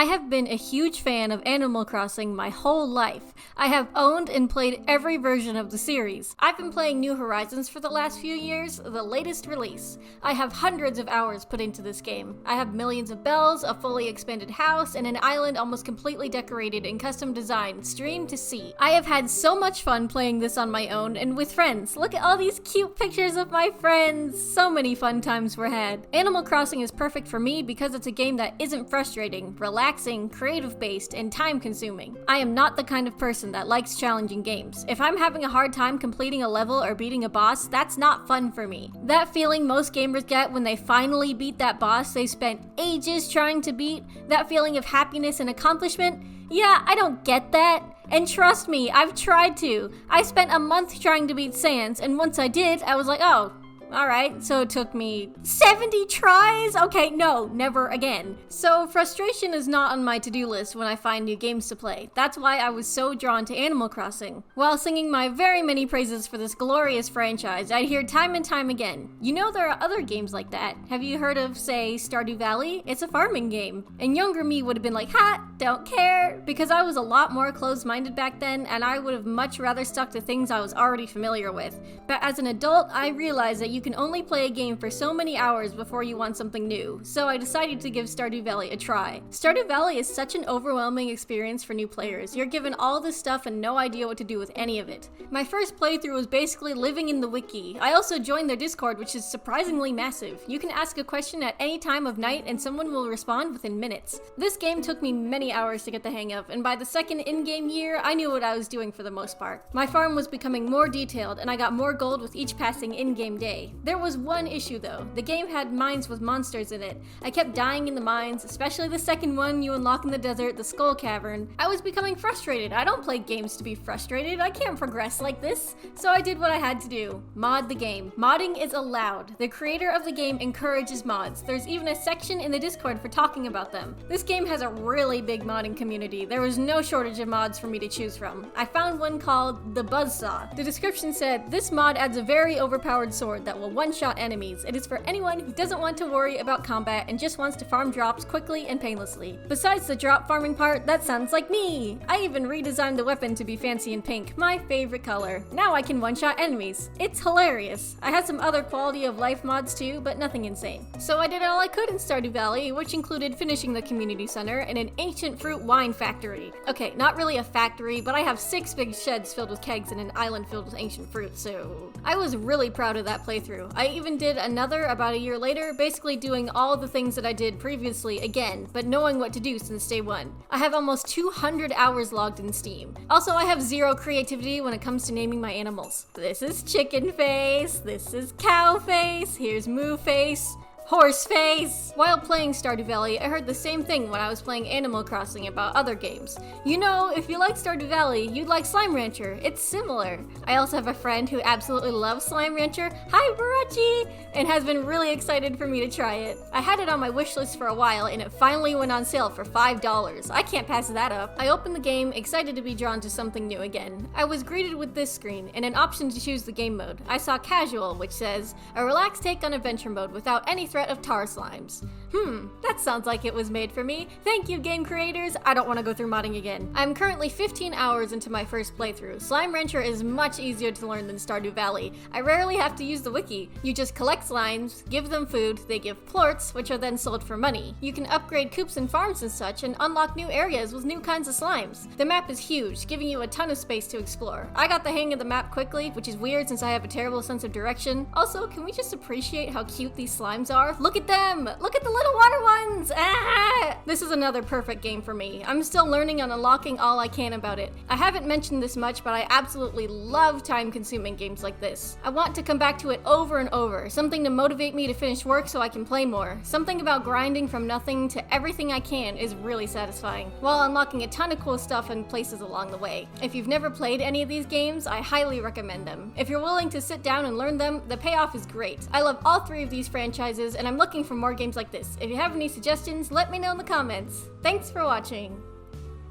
I have been a huge fan of Animal Crossing my whole life. I have owned and played every version of the series. I've been playing New Horizons for the last few years, the latest release. I have hundreds of hours put into this game. I have millions of bells, a fully expanded house, and an island almost completely decorated and custom designed, stream to sea. I have had so much fun playing this on my own and with friends. Look at all these cute pictures of my friends. So many fun times were had. Animal Crossing is perfect for me because it's a game that isn't frustrating, relaxing, creative-based, and time-consuming. I am not the kind of person that likes challenging games. If I'm having a hard time completing a level or beating a boss, that's not fun for me. That feeling most gamers get when they finally beat that boss they spent ages trying to beat, that feeling of happiness and accomplishment, yeah, I don't get that. And trust me, I've tried to. I spent a month trying to beat Sans, and once I did, I was like, oh, alright, so it took me 70 tries? Okay, no, never again. So frustration is not on my to-do list when I find new games to play. That's why I was so drawn to Animal Crossing. While singing my very many praises for this glorious franchise, I'd hear time and time again, you know there are other games like that. Have you heard of, say, Stardew Valley? It's a farming game. And younger me would have been like, ha, don't care, because I was a lot more closed-minded back then, and I would have much rather stuck to things I was already familiar with. But as an adult, I realized that you can only play a game for so many hours before you want something new, so I decided to give Stardew Valley a try. Stardew Valley is such an overwhelming experience for new players. You're given all this stuff and no idea what to do with any of it. My first playthrough was basically living in the wiki. I also joined their Discord, which is surprisingly massive. You can ask a question at any time of night and someone will respond within minutes. This game took me many hours to get the hang of, and by the second in-game year, I knew what I was doing for the most part. My farm was becoming more detailed, and I got more gold with each passing in-game day. There was one issue though. The game had mines with monsters in it. I kept dying in the mines, especially the second one you unlock in the desert, the Skull Cavern. I was becoming frustrated. I don't play games to be frustrated. I can't progress like this. So I did what I had to do. Mod the game. Modding is allowed. The creator of the game encourages mods. There's even a section in the Discord for talking about them. This game has a really big modding community. There was no shortage of mods for me to choose from. I found one called the Buzzsaw. The description said, this mod adds a very overpowered sword that will one-shot enemies. It is for anyone who doesn't want to worry about combat and just wants to farm drops quickly and painlessly. Besides the drop farming part, that sounds like me! I even redesigned the weapon to be fancy and pink, my favorite color. Now I can one-shot enemies. It's hilarious. I had some other quality of life mods too, but nothing insane. So I did all I could in Stardew Valley, which included finishing the community center and an ancient fruit wine factory. Okay, not really a factory, but I have 6 big sheds filled with kegs and an island filled with ancient fruit, so I was really proud of that playthrough. I even did another about a year later, basically doing all the things that I did previously again, but knowing what to do since day one. I have almost 200 hours logged in Steam. Also, I have zero creativity when it comes to naming my animals. This is chicken face, this is cow face, here's moo face, horse face! While playing Stardew Valley, I heard the same thing when I was playing Animal Crossing about other games. You know, if you like Stardew Valley, you'd like Slime Rancher. It's similar. I also have a friend who absolutely loves Slime Rancher, hi Barachi, and has been really excited for me to try it. I had it on my wish list for a while and it finally went on sale for $5. I can't pass that up. I opened the game, excited to be drawn to something new again. I was greeted with this screen and an option to choose the game mode. I saw Casual, which says, a relaxed take on adventure mode without any threat of tar slimes. That sounds like it was made for me. Thank you, game creators. I don't want to go through modding again. I'm currently 15 hours into my first playthrough. Slime Rancher is much easier to learn than Stardew Valley. I rarely have to use the wiki. You just collect slimes, give them food, they give plorts, which are then sold for money. You can upgrade coops and farms and such, and unlock new areas with new kinds of slimes. The map is huge, giving you a ton of space to explore. I got the hang of the map quickly, which is weird since I have a terrible sense of direction. Also, can we just appreciate how cute these slimes are? Look at them! Look at the little water ones! Ah! This is another perfect game for me. I'm still learning and unlocking all I can about it. I haven't mentioned this much, but I absolutely love time-consuming games like this. I want to come back to it over and over, something to motivate me to finish work so I can play more. Something about grinding from nothing to everything I can is really satisfying, while unlocking a ton of cool stuff and places along the way. If you've never played any of these games, I highly recommend them. If you're willing to sit down and learn them, the payoff is great. I love all 3 of these franchises, and I'm looking for more games like this. If you have any suggestions, let me know in the comments. Thanks for watching.